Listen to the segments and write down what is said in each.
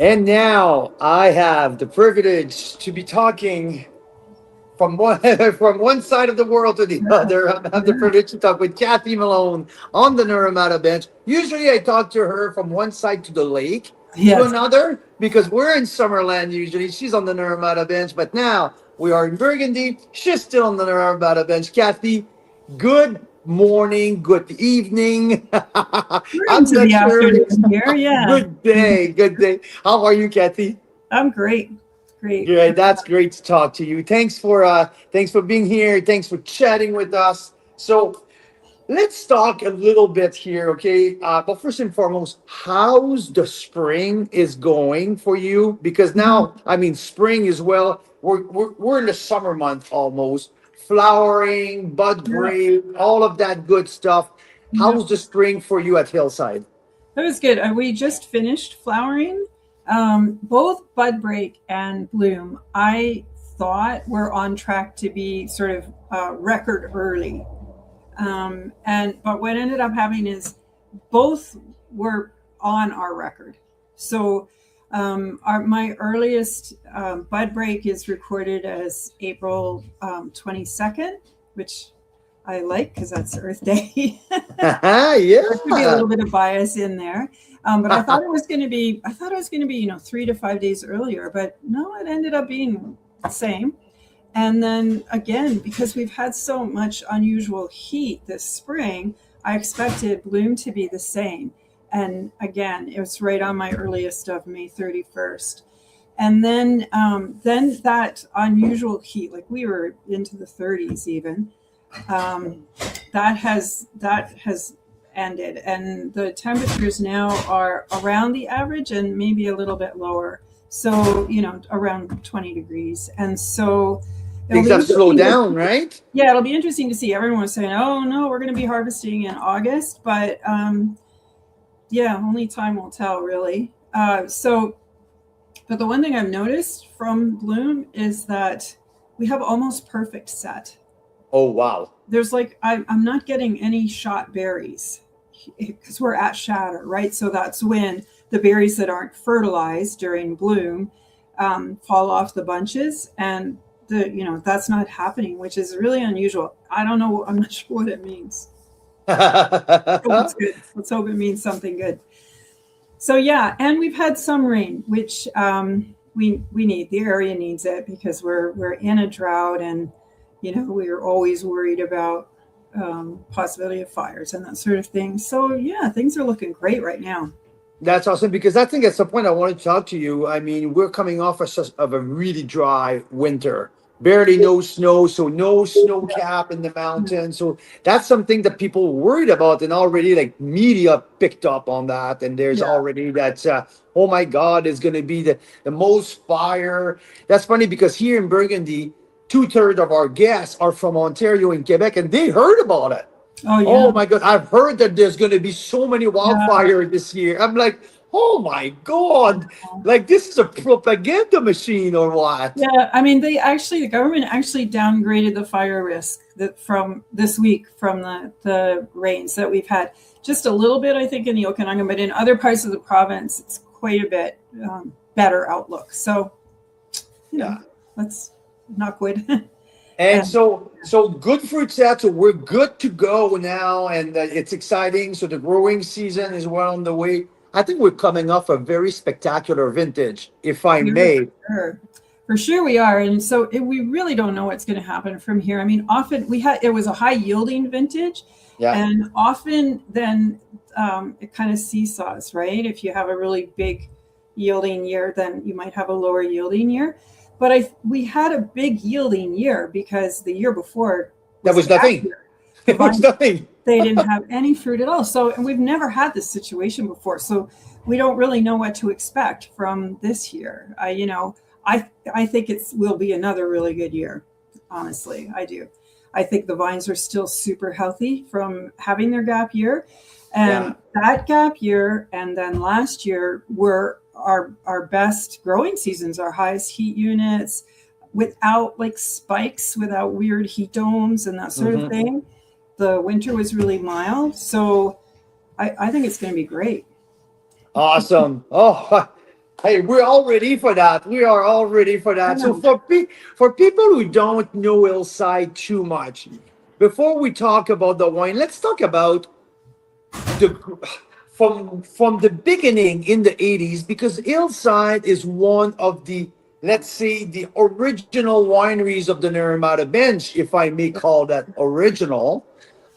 And now I have the privilege to be talking from one from one side of the world to the other. I have the privilege to talk with Kathy Malone on the Naramata bench. Usually I talk to her from one side to the lake to Yes. another because we're in Summerland usually. She's on the Naramata bench, but now we are in Burgundy. She's still on the Naramata bench. Kathy, good morning, good evening. We're I'm into not the sure. afternoon here. Yeah. Good day, good day. How are you, Kathy? I'm great. Great. Good. That's great to talk to you. Thanks for being here. Thanks for chatting with us. So let's talk a little bit here, okay? But first and foremost, how's the spring is going for you? Because Mhm. now, I mean, spring is well. We're in the summer month almost. Flowering, bud Yeah. grape, all of that good stuff. Yeah. How's the spring for you at Hillside? That was good. We just finished flowering. Both bud break and bloom, I thought were on track to be sort of record early. And but what ended up happening is both were on our record. So my earliest bud break is recorded as April 22nd, which I like because that's Earth Day. There could be a Yeah. little bit of bias in there. But I thought it was going to be, 3 to 5 days earlier, but no, it ended up being the same. And then again, because we've had so much unusual heat this spring, I expected bloom to be the same. And again, it was right on my earliest of May 31st. And then that unusual heat, like we were into the 30s even, um, that has ended, and the temperatures now are around the average and maybe a little bit lower. So around 20 degrees, and so it'll Things be have slowed interesting to down, right? yeah, it'll be interesting to see. Everyone was saying, "Oh no, we're going to be harvesting in August," but yeah, only time will tell, really. But the one thing I've noticed from bloom is that we have almost perfect set. Oh, wow. There's like I'm not getting any shot berries because we're at shatter, right? So that's when the berries that aren't fertilized during bloom fall off the bunches, and that's not happening, which is really unusual. I don't know. I'm not sure what it means. Hope it's good. Let's hope it means something good. So yeah, and we've had some rain, which we need. The area needs it because we're in a drought, and we're always worried about possibility of fires and that sort of thing. So yeah, things are looking great right now. That's awesome because I think at some point I wanted to talk to you. I mean, we're coming off of a really dry winter, barely no snow, so no snow cap in the mountains. So that's something that people were worried about, and already like media picked up on that. And there's Yeah, already that, oh my God, is going to be the most fire. That's funny because here in Burgundy, two-thirds of our guests are from Ontario and Quebec, and they heard about it. oh Oh yeah, my God, I've heard that there's going to be so many yeah. wildfire this year. I'm like, oh my God, like this is a propaganda machine or what? Yeah, I mean, the government actually downgraded the fire risk that from this week from the rains that we've had. Just a little bit, I think, in the Okanagan, but in other parts of the province, it's quite a bit better outlook. So, Yeah. that's not good. And And so good fruit set. So we're good to go now, and it's exciting. So the growing season is well on the way. I think we're coming off a very spectacular vintage, if I we are for may. sure. For sure we are. And so we really don't know what's going to happen from here. I mean, often it was a high yielding vintage, Yeah. and often then it kind of seesaws, right? If you have a really big yielding year, then you might have a lower yielding year. But we had a big yielding year because the year before That was was gap nothing. year. The It was vines, nothing. they didn't have any fruit at all. So, and we've never had this situation before. So we don't really know what to expect from this year. I think it will be another really good year. Honestly, I do. I think the vines are still super healthy from having their gap year, Yeah. and that gap year and then last year were our best growing seasons, our highest heat units, without like spikes, without weird heat domes and that sort of Hmm. thing. The winter was really mild, so I think it's going to be great. Awesome. Oh, Hey, we're all ready for that. We are all ready for I that. So know. for people who don't know Hillside too much, before we talk about the wine, let's talk about the from the beginning in the 80s, because Hillside is one of the, let's say, the original wineries of the Naramata bench, if I may call that original.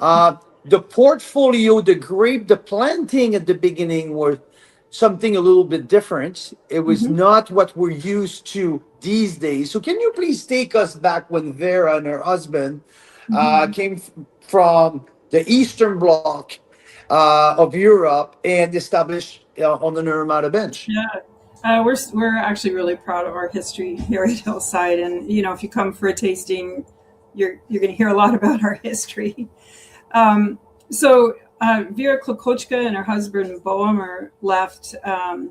uh, the portfolio, the grape, the planting at the beginning were something a little bit different. It was Mhm. not what we're used to these days. So can you please take us back when Vera and her husband Mhm. came from the Eastern Bloc of Europe and established on the Naramata bench? Yeah. We're actually really proud of our history here at Hillside, and if you come for a tasting, you're going to hear a lot about our history. Um, so Vera Klokochka and her husband Boemer left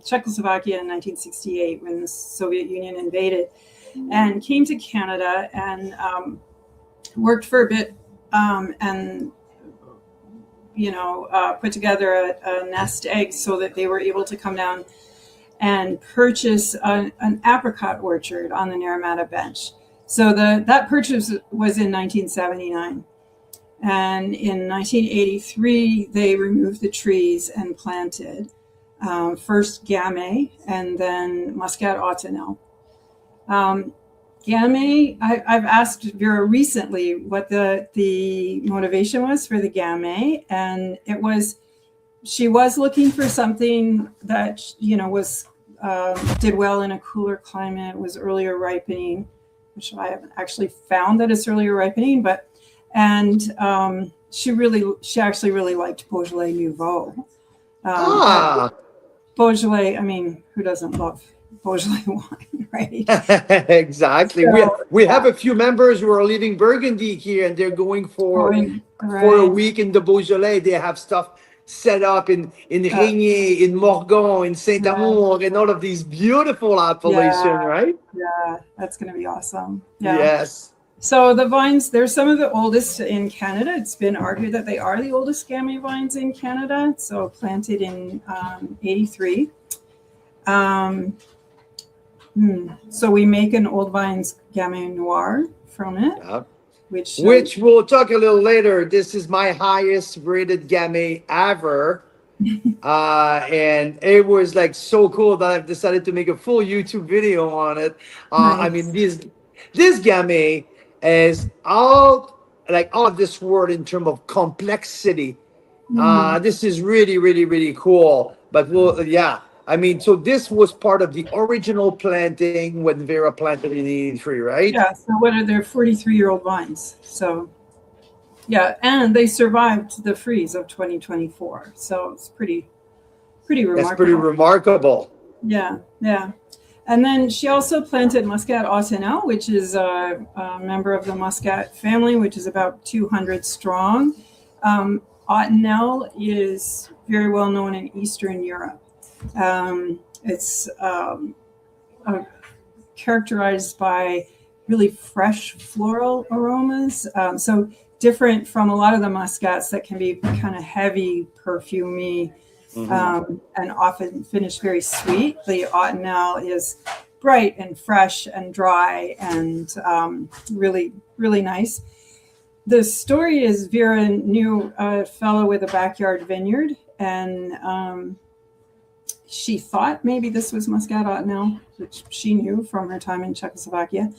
Czechoslovakia in 1968 when the Soviet Union invaded, and came to Canada and worked for a bit, and put together a nest egg so that they were able to come down and purchase an apricot orchard on the Naramata bench. So that purchase was in 1979. And in 1983, they removed the trees and planted first Gamay and then Muscat Ottonel. Um, Gamay, I've asked Vera recently what the motivation was for the Gamay, and it was she was looking for something that was did well in a cooler climate, was earlier ripening, which I haven't actually found that it's earlier ripening, but and she actually really liked Beaujolais Nouveau. But Ah, Beaujolais, I mean, who doesn't love Beaujolais wine, right? exactly. So We have yeah, a few members who are leaving Burgundy here, and they're going going for a right. week in the Beaujolais. They have stuff set up in Uh, Régnier, in Morgon, in Saint uh, Amour, and all of these beautiful yeah, appellations, right? yeah, that's going to be awesome. Yeah. Yes. So the vines, they're some of the oldest in Canada. It's been argued that they are the oldest Gamay vines in Canada. So planted in 83. Um, so we make an old vines Gamay Noir from it, Yeah. which Which we'll talk a little later. This is my highest rated Gamay ever. And it was like so cool that I've decided to make a full YouTube video on it. I mean, nice. this Gamay is all of this world in terms of complexity. Mm-hmm. This is really, really, really cool. But yeah. I mean, so this was part of the original planting when Vera planted in '83, right? Yeah. So what are their 43-year-old vines? So yeah, and they survived the freeze of 2024. So it's pretty That's pretty remarkable. remarkable. Yeah, yeah. And then she also planted Muscat Ottonel, which is a member of the Muscat family, which is about 200 strong. Ottonel is very well known in Eastern Europe. It's characterized by really fresh floral aromas. So different from a lot of the muscats that can be kind of heavy, perfumey, Hmm. and often finish very sweet. The Ottonel is bright and fresh and dry and really, really nice. The story is Vera knew a fellow with a backyard vineyard, and she thought maybe this was Muscat Ottonel, which she knew from her time in Czechoslovakia.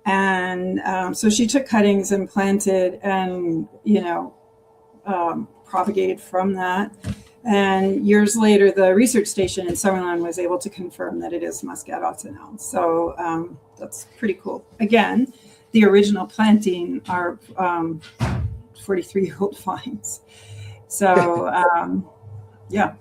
And so she took cuttings and planted and, propagated from that. And years later, the research station in Summerland was able to confirm that it is Muscat Ottonel. So that's pretty cool. Again, the original planting are 43-year-old vines. So yeah.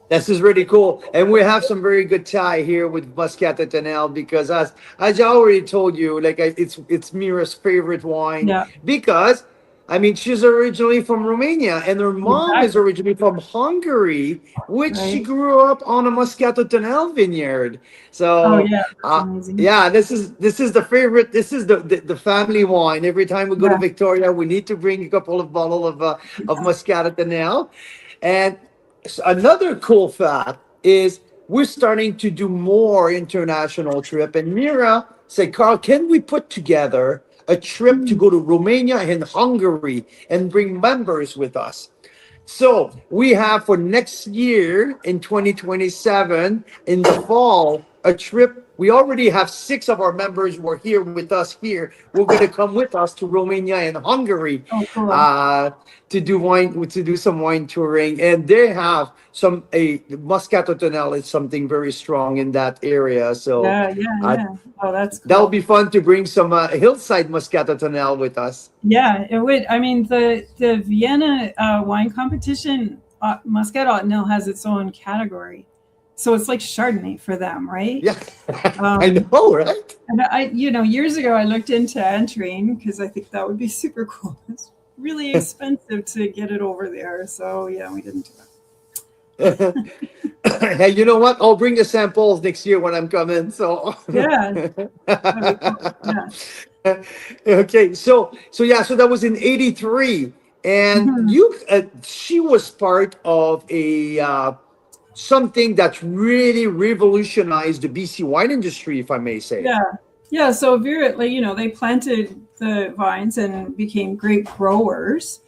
This is really cool, and we have some very good tie here with Muscat Ottonel because, as I already told you, like it's Mira's favorite wine Yeah, because, I mean, she's originally from Romania, and her mom is exactly. originally from Hungary, which she Right. grew up on a Muscat Ottonel vineyard. Oh So, yeah, that's amazing. yeah, this is the favorite. This is the family wine. Every time we go to Yeah, Victoria, we need to bring a couple of bottle of yeah. Muscat Ottonel, and another cool fact is we're starting to do more international trip. And Mira said, Carl, can we put together a trip to go to Romania and Hungary and bring members with us? So we have for next year in 2027 in the fall a trip. We already have 6 of our members who are here with us here. We're going to come with us to Romania and Hungary Oh, cool. to do some wine touring, and they have a Muscat Ottonel is something very strong in that area. So Yeah. Oh, that's cool. that would be fun to bring some Hillside Muscat Ottonel with us. Yeah, it would. I mean, the Vienna wine competition, Muscat Ottonel has its own category, so it's like Chardonnay for them, right? Yeah, I know, right? And years ago, I looked into entering because I think that would be super cool. It's really expensive to get it over there, so yeah, we didn't do that. Hey, you know what? I'll bring the samples next year when I'm coming. So yeah. Okay, so that was in '83, and she was part of a something that's really revolutionized the BC wine industry, if I may say. Yeah. So Vera, they planted the vines and became grape growers.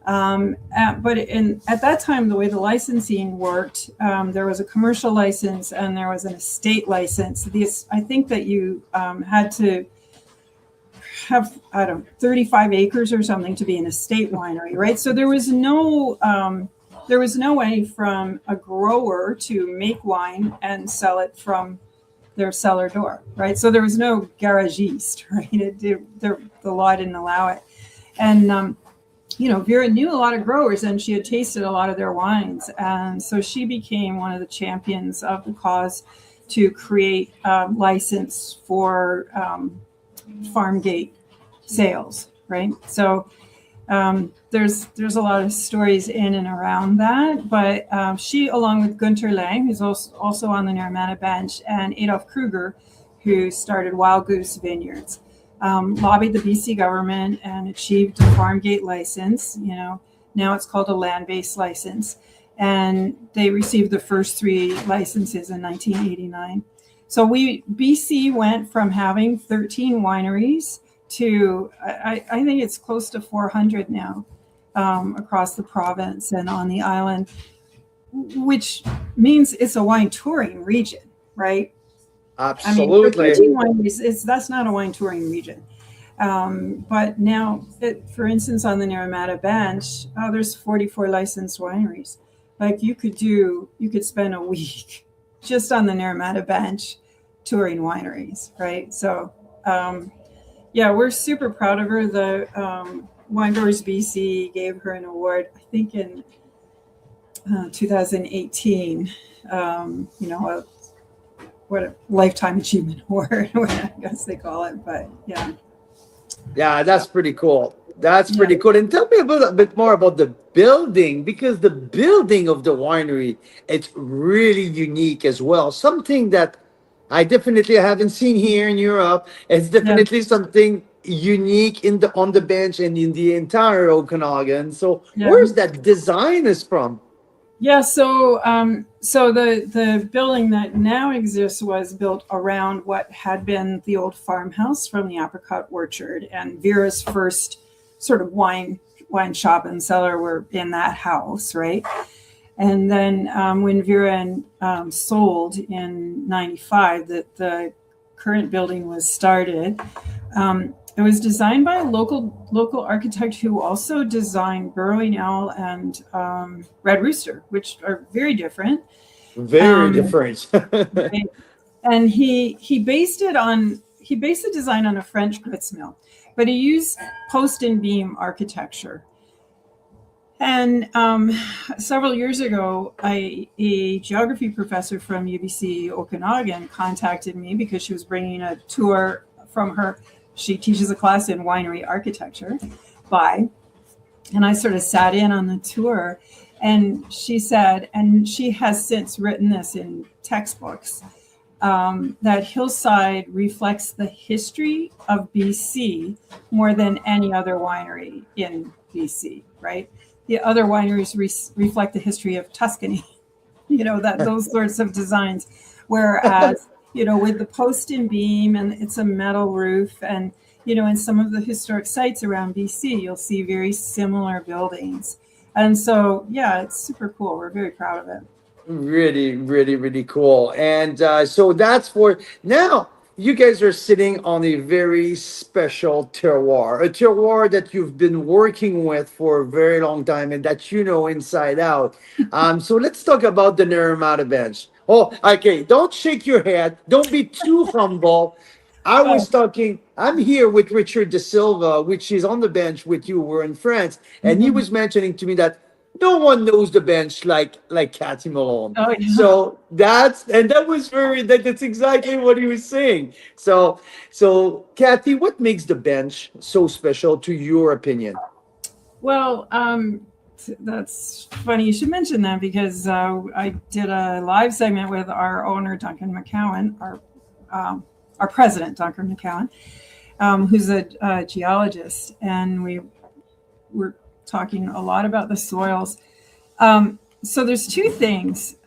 But at that time, the way the licensing worked, there was a commercial license and there was an estate license. I think that you had to have 35 acres or something to be an estate winery, right? So there was no way from a grower to make wine and sell it from their cellar door, right? So there was no garagiste, right? The law didn't allow it, and Vera knew a lot of growers and she had tasted a lot of their wines. And so she became one of the champions of the cause to create a license for farm gate sales, right? So there's a lot of stories in and around that. But she, along with Gunter Lang, who's also on the Naramata bench, and Adolf Kruger, who started Wild Goose Vineyards, lobbied the BC government and achieved a farm gate license. Now it's called a land-based license, and they received the first 3 licenses in 1989. So BC went from having 13 wineries to I think it's close to 400 now across the province and on the island, which means it's a wine touring region, right? Absolutely. I mean, for 13 wineries, that's not a wine touring region. But now, for instance, on the Naramata bench, there's 44 licensed wineries. Like you could spend a week just on the Naramata bench touring wineries, right? So, we're super proud of her. The Wine Growers BC gave her an award, I think in 2018. What a lifetime achievement award, I guess they call it. But yeah, that's pretty cool. Pretty cool. And tell me a bit more about the building, because the building of the winery, it's really unique as well. Something that I definitely haven't seen here in Europe. It's definitely something unique on the bench and in the entire Okanagan. So where's that design is from? Yeah, so the building that now exists was built around what had been the old farmhouse from the apricot orchard, and Vera's first sort of wine shop and cellar were in that house, right? And then when Vera sold in '95, the current building was started. It was designed by a local architect who also designed Burrowing Owl and Red Rooster, which are very different. Very different. And he based the design on a French grits mill, but he used post and beam architecture. And several years ago, a geography professor from UBC Okanagan contacted me because she was bringing a tour from her. She teaches a class in winery architecture and I sort of sat in on the tour, and she said, and she has since written this in textbooks, that Hillside reflects the history of BC more than any other winery in BC, right? The other wineries reflect the history of Tuscany, that those sorts of designs. Whereas, with the post and beam, and it's a metal roof, and in some of the historic sites around BC, you'll see very similar buildings. And so, yeah, it's super cool. We're very proud of it. Really, really, really cool. And so that's for now. You guys are sitting on a very special terroir, a terroir that you've been working with for a very long time and that you know inside out. So let's talk about the Naramata bench. Oh, okay. Don't shake your head. Don't be too humble. I was talking, I'm here with Richard De Silva, which is on the bench with you. We're in France. And he Mhm. was mentioning to me that no one knows the bench like Kathy Malone. Oh, yeah. So that was that's exactly what he was saying. So Kathy, what makes the bench so special to your opinion? Well, that's funny you should mention that because I did a live segment with our owner, Duncan McCowan, our president, Duncan McCowan, who's a geologist, and we were talking a lot about the soils. So there's two things.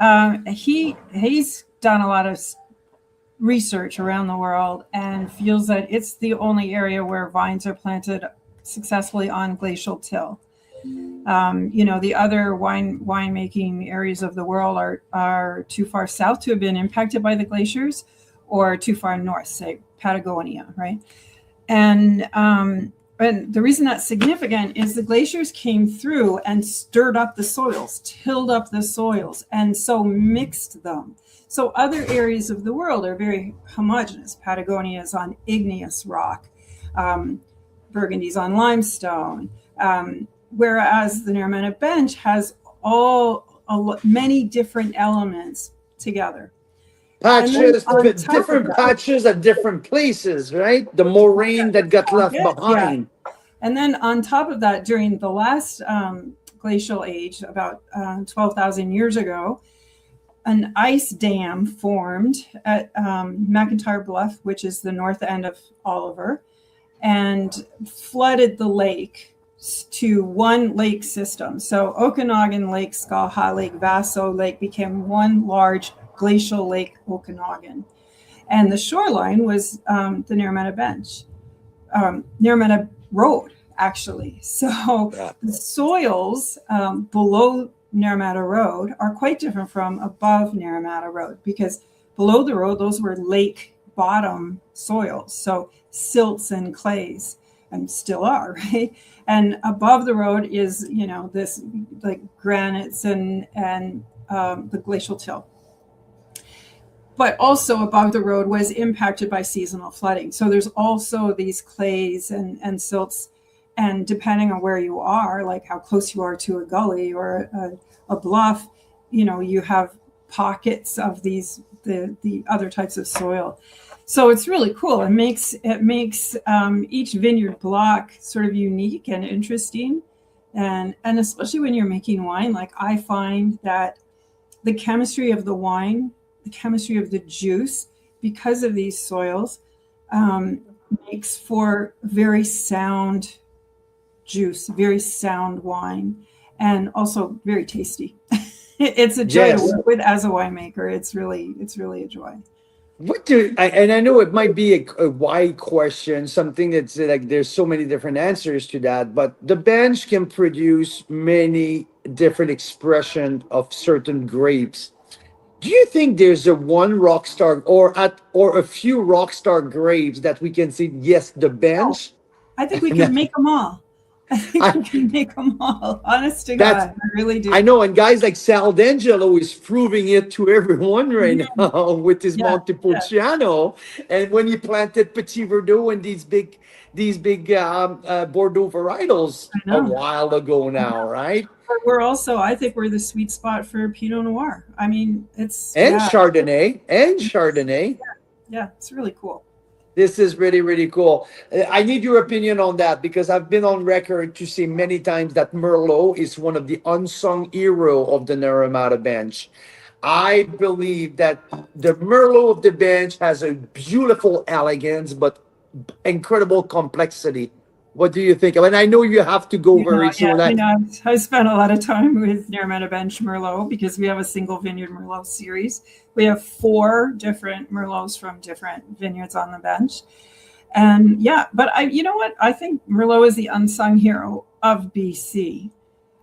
He's done a lot of research around the world and feels that it's the only area where vines are planted successfully on glacial till. The other winemaking areas of the world are too far south to have been impacted by the glaciers, or too far north, say Patagonia, right? And the reason that's significant is the glaciers came through and stirred up the soils, tilled up the soils, and so mixed them. So other areas of the world are very homogeneous. Patagonia is on igneous rock. Burgundy's on limestone. Whereas the Naramata bench has many different elements together. Patches, different patches at different places, right? The moraine that got left behind. Yeah. And then on top of that, during the last glacial age, about 12,000 years ago, an ice dam formed at McIntyre Bluff, which is the north end of Oliver, and flooded the lake to one lake system. So Okanagan Lake, Skaha Lake, Vaso Lake became one large glacial lake, Okanagan. And the shoreline was the Naramata bench, Naramata Road, actually. So the soils below Naramata Road are quite different from above Naramata Road, because below the road, those were lake bottom soils. So silts and clays, and still are, right? And above the road is, this like granites and the glacial till. But also above the road was impacted by seasonal flooding. So there's also these clays and silts, and depending on where you are, like how close you are to a gully or a bluff, you have pockets of the other types of soil. So it's really cool. It makes each vineyard block sort of unique and interesting, and especially when you're making wine. Like, I find that the chemistry of the wine, the chemistry of the juice, because of these soils, makes for very sound juice, very sound wine, and also very tasty. It's a joy to work with as a winemaker. It's really a joy. And I know it might be a wide question, something that's like there's so many different answers to that, but the bench can produce many different expression of certain grapes. Do you think there's a one rock star or a few rock star grapes that we can see? Yes, the bench. I think we can make them all. I think we can make them all. Honest to God, I really do. I know, and guys like Sal D'Angelo is proving it to everyone right now with his Montepulciano, and when he planted Petit Verdot and these big Bordeaux varietals a while ago now, right? We're also, I think we're the sweet spot for Pinot Noir. I mean, it's Chardonnay. Yeah, it's really cool. This is really, really cool. I need your opinion on that, because I've been on record to say many times that Merlot is one of the unsung hero of the Naramata bench. I believe that the Merlot of the bench has a beautiful elegance, but incredible complexity. What do you think? And I know you have to go very Yeah, soon. I spent a lot of time with Naramata Bench Merlot because we have a single vineyard Merlot series. We have 4 different Merlots from different vineyards on the bench. And yeah, but you know what? I think Merlot is the unsung hero of BC.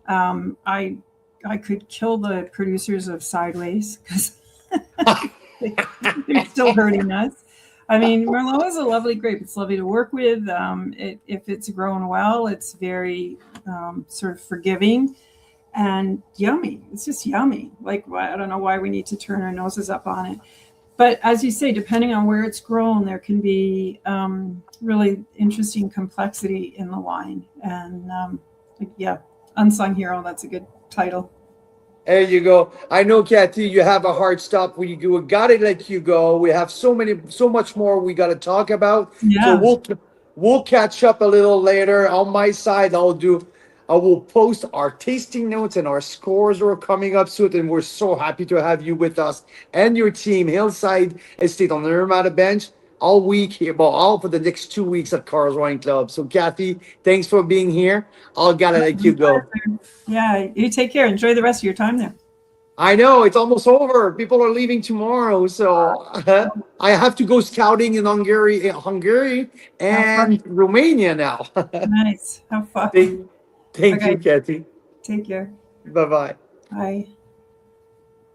I could kill the producers of Sideways because they're still hurting us. I mean, Merlot is a lovely grape. It's lovely to work with. If it's grown well, it's very sort of forgiving and yummy. It's just yummy. Like, I don't know why we need to turn our noses up on it. But as you say, depending on where it's grown, there can be really interesting complexity in the wine. And yeah, Unsung Hero, that's a good title. There you go. I know, Kathy, you have a hard stop. We got to let you go. We have so much more we got to talk about. So Yeah. we'll catch up a little later. On my side, I will post our tasting notes and our scores are coming up soon. And we're so happy to have you with us and your team, Hillside Estate on the Naramata Bench, all week here, well, all for the next 2 weeks at Carl's Wine Club. So, Kathy, thanks for being here. I'll gotta let you go. Yeah, you take care. Enjoy the rest of your time there. I know it's almost over. People are leaving tomorrow, so I have to go scouting in Hungary Have fun. and Romania now. Nice. Have fun. thank, thank Okay. you, Kathy. Take care. Bye bye. Bye.